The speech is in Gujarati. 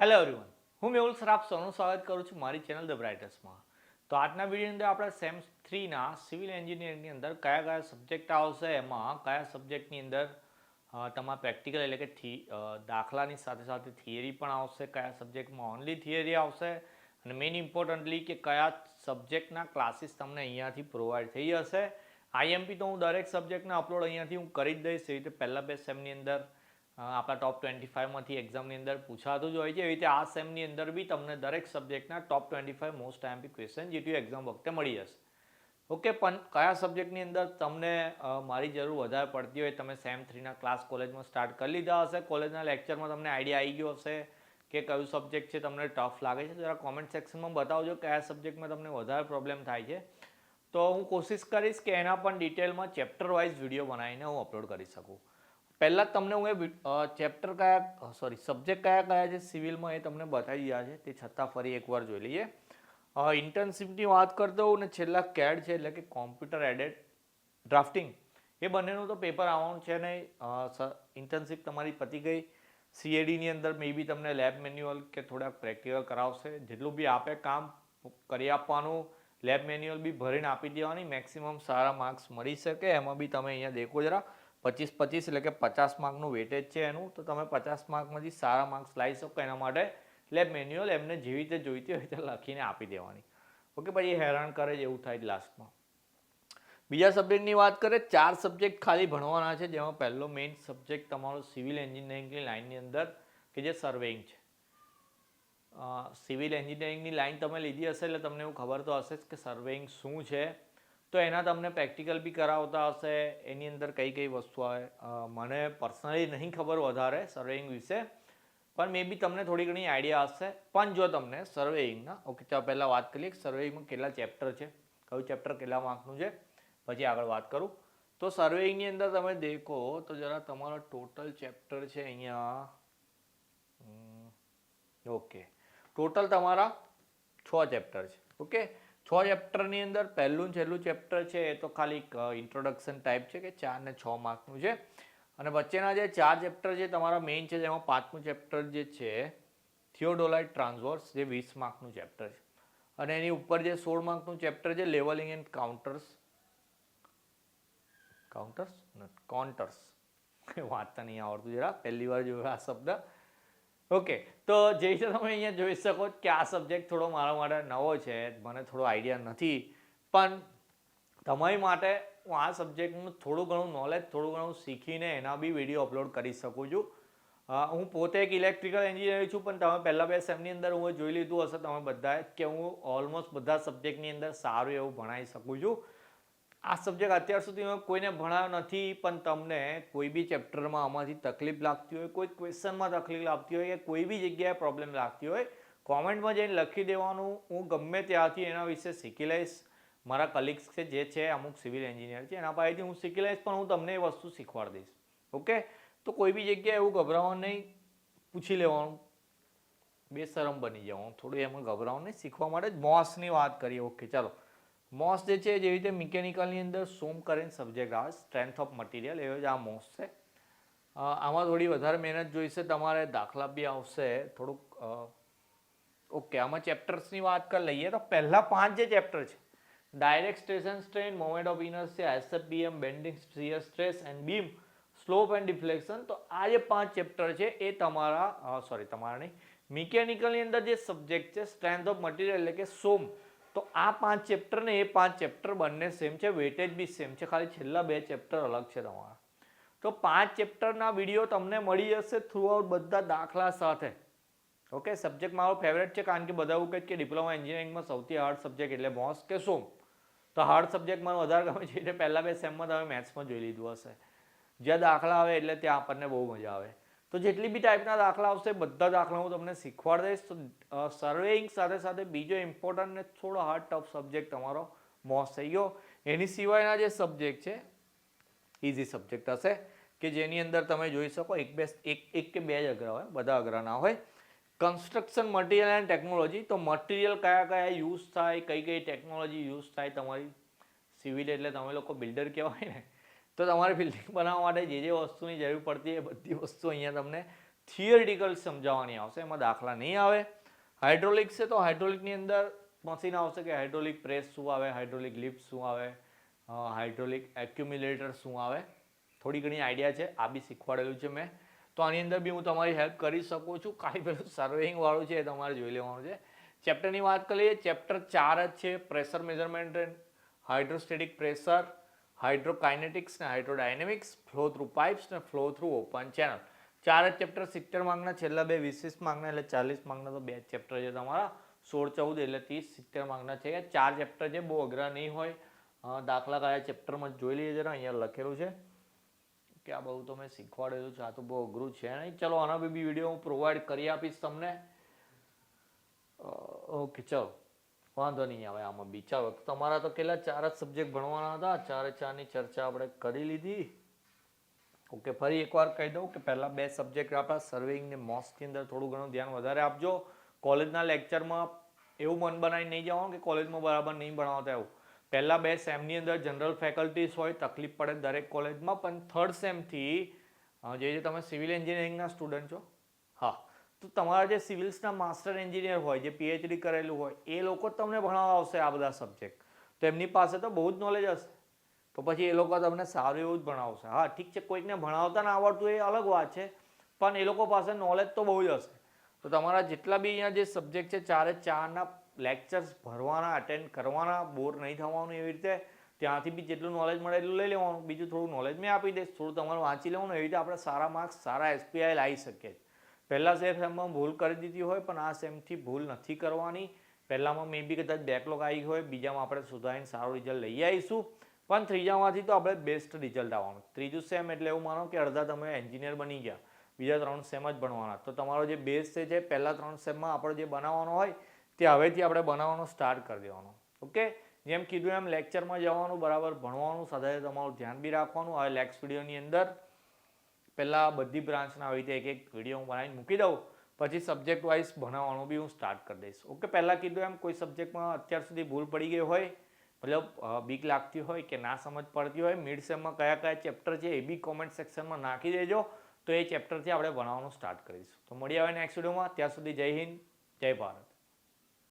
હેલો એવરીવન, હું મેહુલ સરાફ સૌનું સ્વાગત કરું છું મારી ચેનલ ધ બ્રાઇટર્સમાં. તો આજના વિડીયોની અંદર આપણે સેમ 3ના સિવિલ એન્જિનિયરિંગની અંદર કયા કયા સબ્જેક્ટ આવશે, એમાં કયા સબ્જેક્ટની અંદર તમારા પ્રેક્ટિકલ એટલે કે દાખલાની સાથે સાથે થિયરી પણ આવશે, કયા સબ્જેક્ટમાં ઓનલી થિયરી આવશે, અને મેઇન ઇમ્પોર્ટન્ટલી કે કયા સબ્જેક્ટના ક્લાસીસ તમને અહીંયાથી પ્રોવાઈડ થઈ જશે. આઈએમપી તો હું દરેક સબ્જેક્ટના અપલોડ અહીંયાથી હું કરી જ દઈશ. એવી રીતે પહેલાં બે સેમની અંદર આપણા ટોપ 25માંથી એક્ઝામની અંદર પૂછાતું જ હોય છે. એવી રીતે આ સેમની અંદર બી તમને દરેક સબ્જેક્ટના ટોપ 25 most IMP question GTU exam વખતે મળી જશે. ઓકે, પણ કયા સબ્જેક્ટની અંદર તમને મારી જરૂર વધારે પડતી હોય, તમે સેમ 3ના ક્લાસ કોલેજમાં સ્ટાર્ટ કરી લીધા હશે, કોલેજના લેક્ચરમાં તમને આઈડિયા આવી ગયો હશે કે કયું સબ્જેક્ટ છે તમને ટફ લાગે છે, જરા કોમેન્ટ સેક્શનમાં બતાવજો કયા સબ્જેક્ટમાં તમને વધારે પ્રોબ્લેમ થાય છે. તો હું કોશિશ કરીશ કે એના પણ ડિટેલમાં ચેપ્ટર વાઇઝ વિડીયો બનાવીને હું અપલોડ કરી શકું. પહેલાં તમને હું સબ્જેક્ટ કયા કયા છે સિવિલમાં એ તમને બતાવી દીધા છે, તે છતાં ફરી એકવાર જોઈ લઈએ. ઇન્ટર્નશીપની વાત કરતો હોઉં ને છેલ્લા કેડ છે એટલે કે કોમ્પ્યુટર એડેડ ડ્રાફ્ટિંગ, એ બંનેનું તો પેપર આવવાનું છે ને. ઇન્ટર્નશીપ તમારી પતી ગઈ. સીએડીની અંદર મે બી તમને લેબ મેન્યુઅલ કે થોડાક પ્રેક્ટિકલ કરાવશે. જેટલું બી આપે કામ કરી આપવાનું, લેબ મેન્યુઅલ બી ભરીને આપી દેવાની, મેક્સિમમ સારા માર્ક્સ મળી શકે. એમાં બી તમે અહીંયા દેખો જરા 25-25 એટલે કે 50 માર્કનું વેટેજ છે એનું. તો તમે 50 માર્કમાંથી સારા માર્ક્સ લાવી શકો, એના માટે લેબ મેન્યુઅલ એમને જેવી રીતે જોઈતી હોય તે લખીને આપી દેવાની. ઓકે, પછી હેરાન કરે જ એવું થાય જ લાસ્ટમાં. બીજા સબ્જેક્ટની વાત કરીએ, 4 સબ્જેક્ટ ખાલી ભણવાના છે, જેમાં પહેલો મેઇન સબ્જેક્ટ તમારો સિવિલ એન્જિનિયરિંગની લાઇનની અંદર કે જે સર્વેઇંગ છે. સિવિલ એન્જિનિયરિંગની લાઇન તમે લીધી હશે એટલે તમને એવું ખબર તો હશે જ કે સર્વેઇંગ શું છે. તો એના તમને પ્રેક્ટિકલ બી કરાવતા હશે. એની અંદર કઈ કઈ વસ્તુ આવે મને પર્સનલી નહીં ખબર વધારે સર્વેઇંગ વિશે, પણ મે બી તમને થોડી ઘણી આઈડિયા હશે. પણ જો તમને સર્વેઇંગના ચાલો પહેલાં વાત કરીએ સર્વેઇંગમાં કેટલા ચેપ્ટર છે, કયું ચેપ્ટર કેટલા માર્કનું છે, પછી આગળ વાત કરું. તો સર્વેઇંગની અંદર તમે દેખો તો જરા તમારો ટોટલ ચેપ્ટર છે અહીંયા. ઓકે, ટોટલ તમારા 6 ચેપ્ટર છે. ઓકે, 6 ચેપ્ટરની અંદર પહેલું છેલ્લું ચેપ્ટર છે એ તો ખાલી ઇન્ટ્રોડક્શન ટાઈપ છે કે 4 ને 6 માર્કનું છે. અને વચ્ચેના જે 4 ચેપ્ટર છે તમારા મેઇન છે, જેમાં 5મું ચેપ્ટર જે છે થિયોડોલાઇટ ટ્રાન્સવર્સ, જે 20 માર્કનું ચેપ્ટર છે. અને એની ઉપર જે 16 માર્કનું ચેપ્ટર છે લેવલિંગ એન્ડ કોન્ટર્સ વાંચતા નહીં આવડતું જરા, પહેલી વાર જોયો આ શબ્દ. ઓકે, તો જે રીતે તમે અહીંયા જોઈ શકો કે આ સબ્જેક્ટ થોડો મારા માટે નવો છે, મને થોડો આઈડિયા નથી, પણ તમારી માટે હું આ સબ્જેક્ટનું થોડું ઘણું નોલેજ, થોડું ઘણું શીખીને એના બી વિડીયો અપલોડ કરી શકું છું. હું પોતે એક ઇલેક્ટ્રિકલ એન્જિનિયર છું, પણ તમે પહેલાં બે સેમની અંદર હું જોઈ લીધું હશે તમે બધાએ કે હું ઓલમોસ્ટ બધા સબ્જેક્ટની અંદર સારું એવું ભણાવી શકું છું. આ સબ્જેક્ટ અત્યાર સુધી મેં કોઈને ભણાવ્યો નથી, પણ તમને કોઈ બી ચેપ્ટરમાં આમાંથી તકલીફ લાગતી હોય, કોઈ ક્વેશ્ચનમાં તકલીફ લાગતી હોય, કે કોઈ બી જગ્યાએ પ્રોબ્લેમ લાગતી હોય, કોમેન્ટમાં જઈને લખી દેવાનું. હું ગમે ત્યાંથી એના વિશે શીખી લઈશ. મારા કલીગ્સ છે જે છે અમુક સિવિલ એન્જિનિયર છે, એના પાસેથી હું શીખી લઈશ, પણ હું તમને એ વસ્તુ શીખવાડી દઈશ. ઓકે, તો કોઈ બી જગ્યાએ એવું ગભરાવાનું નહીં, પૂછી લેવાનું, બેશરમ બની જવાનું, થોડું એમાં ગભરાવાનું નહીં, શીખવા માટે જ. મોસની વાત કરીએ. ઓકે, ચાલો. મોસ જે છે જેવી રીતે મિકેનિકલની અંદર સોમ કરીને સબ્જેક્ટ આવે, સ્ટ્રેન્થ ઓફ મટીરિયલ, એવો જ આ મોસ છે. આમાં થોડી વધારે મહેનત જોઈશે તમારે, દાખલા બી આવશે થોડુંક. ઓકે, આમાં ચેપ્ટર્સની વાત કરી લઈએ તો પહેલા 5 જે ચેપ્ટર છે, direct stress and strain, moment of inertia, SFBM, bending, shear stress and beam, slope and deflection. તો આ જે 5 ચેપ્ટર છે એ તમારા નહીં, મિકેનિકલની અંદર જે સબ્જેક્ટ છે સ્ટ્રેન્થ ઓફ મટીરિયલ એટલે કે સોમ, તો આ 5 ચેપ્ટર ને એ 5 ચેપ્ટર બંને સેમ છે, વેટેજ બી સેમ છે, ખાલી છેલ્લા 2 ચેપ્ટર અલગ છે તમારા. તો 5 ચેપ્ટરના વિડીયો તમને મળી જશે થ્રુઆઉટ, બધા દાખલા સાથે. ઓકે, સબ્જેક્ટ મારો ફેવરેટ છે, કારણ કે બધા એવું કહે કે ડિપ્લોમા એન્જિનિયરિંગમાં સૌથી હાર્ડ સબ્જેક્ટ એટલે મોસ કે સોમ. તો હાર્ડ સબ્જેક્ટ મને વધારે ગમે છે, એટલે પહેલા 2 સેમમાં તમે મેથ્સમાં જોઈ લીધું હશે. જ્યાં દાખલા આવે એટલે ત્યાં આપણને બહુ મજા આવે. તો જેટલી બી ટાઈપના દાખલા આવશે બધા દાખલા હું તમને શીખવાડી દઈશ. તો સર્વેઇંગ સાથે સાથે બીજો ઇમ્પોર્ટન્ટ ને થોડો હાર્ડ ટફ સબ્જેક્ટ તમારો મોસ થઈ ગયો. એની સિવાયના જે સબ્જેક્ટ છે ઇઝી સબ્જેક્ટ હશે, કે જેની અંદર તમે જોઈ શકો એક કે બે જ અઘરા હોય, બધા અઘરા ના હોય. કન્સ્ટ્રક્શન મટીરિયલ એન્ડ ટેકનોલોજી, તો મટીરિયલ કયા કયા યુઝ થાય, કઈ કઈ ટેકનોલોજી યુઝ થાય. તમારી સિવિલ એટલે તમે લોકો બિલ્ડર કહેવાય ને, તો તમારે બિલ્ડિંગ બનાવવા માટે જે વસ્તુની જરૂર પડતી એ બધી વસ્તુ અહીંયા તમને થિયરિટિકલ સમજાવવાની આવશે, એમાં દાખલા નહીં આવે. હાઇડ્રોલિક છે તો હાઇડ્રોલિકની અંદર મશીન આવશે કે હાઇડ્રોલિક પ્રેસ શું આવે, હાઇડ્રોલિક લિફ્ટ શું આવે, હાઇડ્રોલિક એક્યુમ્યુલેટર શું આવે, થોડી ઘણી આઈડિયા છે. આ બી શીખવાડેલું છે મેં, તો આની અંદર બી હું તમારી હેલ્પ કરી શકું છું. કાંઈ પેલું સર્વેઇંગ વાળું છે એ તમારે જોઈ લેવાનું છે. ચેપ્ટરની વાત કરીએ, ચેપ્ટર 4 જ છે, pressure measurement and hydrostatic pressure, hydrokinetics ને હાઇડ્રોડાયનેમિક્સ, ફ્લો થ્રુ પાઇપ્સ ને ફ્લો થ્રુ ઓપન ચેનલ. 4 જ ચેપ્ટર 70 માર્કના, છેલ્લા 2 20 માર્કના, એટલે 40 માર્કના તો 2 ચેપ્ટર છે તમારા, 16 14 એટલે 30 70 માર્કના છે. 4 ચેપ્ટર છે, બહુ અઘરા નહીં હોય. દાખલા કયા ચેપ્ટરમાં જોઈ લઈએ જરા, અહીંયા લખેલું છે કે આ બહુ તો મેં શીખવાડેલું છે, આ તો બહુ અઘરું છે નહીં. ચલો આના બી વિડીયો હું પ્રોવાઈડ કરી આપીશ તમને. ઓકે ચલો વાંધો નહીં આવે આમાં બી. ચાલો તમારા તો કેટલા 4 જ સબ્જેક્ટ ભણવાના હતા, 4-4ની ચર્ચા આપણે કરી લીધી. ઓકે ફરી એકવાર કહી દઉં કે પહેલા 2 સબ્જેક્ટ આપણા સર્વેઇંગ ને મોસ્ટની અંદર થોડું ઘણું ધ્યાન વધારે આપજો. કોલેજના લેક્ચરમાં એવું મન બનાવી નહીં જવાનું કે કોલેજમાં બરાબર નહીં ભણાવતા એવું. પહેલા 2 સેમની અંદર જનરલ ફેકલ્ટીઝ હોય, તકલીફ પડે દરેક કોલેજમાં, પણ 3rd સેમથી જે તમે સિવિલ એન્જિનિયરિંગના સ્ટુડન્ટ છો, હા, તો તમારા જે સિવિલ્સના માસ્ટર એન્જિનિયર હોય, જે પીએચડી કરેલું હોય, એ લોકો જ તમને ભણાવવા આવશે આ બધા સબ્જેક્ટ. તો એમની પાસે તો બહુ જ નોલેજ હશે, તો પછી એ લોકો તમને સારું એવું જ ભણાવશે. હા ઠીક છે, કોઈકને ભણાવતા ના આવડતું એ અલગ વાત છે, પણ એ લોકો પાસે નોલેજ તો બહુ જ હશે. તો તમારા જેટલા બી અહીંયા જે સબ્જેક્ટ છે 4-4ના લેક્ચર્સ ભરવાના, અટેન્ડ કરવાના, બોર નહીં થવાનું એવી રીતે. ત્યાંથી બી જેટલું નોલેજ મળે એટલું લઈ લેવાનું, બીજું થોડું નોલેજ મેં આપી દઈશ, થોડું તમારે વાંચી લેવાનું. એવી રીતે આપણે સારા માર્ક્સ, સારા એસપીઆઈ લાવી શકીએ. પહેલા સેમમાં ભૂલ કરી દીધી હોય, પણ આ સેમથી ભૂલ નથી કરવાની. પહેલામાં મે બી કદાચ બેકલોગ આવી હોય, બીજામાં આપણે સુધારીને સારું રિઝલ્ટ લઈ આવીશું, પણ ત્રીજામાંથી તો આપણે બેસ્ટ રિઝલ્ટ આવવાનું. ત્રીજું સેમ એટલે એવું માનો કે અડધા તમે એન્જિનિયર બની ગયા, બીજા 3 સેમ જ ભણવાના. તો તમારો જે બેઝ છે, પહેલા 3 સેમમાં આપણે જે બનાવવાનો હોય તે હવેથી આપણે બનાવવાનું સ્ટાર્ટ કરી દેવાનું. ઓકે, જેમ કીધું એમ લેક્ચરમાં જવાનું, બરાબર ભણવાનું, સાથે તમારું ધ્યાન બી રાખવાનું. હવે નેક્સ્ટ વિડીયોની અંદર પહેલાં બધી બ્રાન્ચના આવી રીતે એક વિડીયો હું બનાવીને મૂકી દઉં, પછી સબ્જેક્ટ વાઇઝ ભણાવવાનું બી હું સ્ટાર્ટ કરી દઈશ. ઓકે, પહેલાં કીધું એમ કોઈ સબ્જેક્ટમાં અત્યાર સુધી ભૂલ પડી ગઈ હોય, મતલબ બીક લાગતી હોય કે ના સમજ પડતી હોય, મિડ સેમમાં કયા કયા ચેપ્ટર છે એ બી કોમેન્ટ સેક્શનમાં નાખી દેજો, તો એ ચેપ્ટરથી આપણે ભણાવવાનું સ્ટાર્ટ કરીશું. તો મળીએ હવે નેક્સ્ટ વિડીયોમાં. ત્યાં સુધી જય હિન્દ, જય ભારત.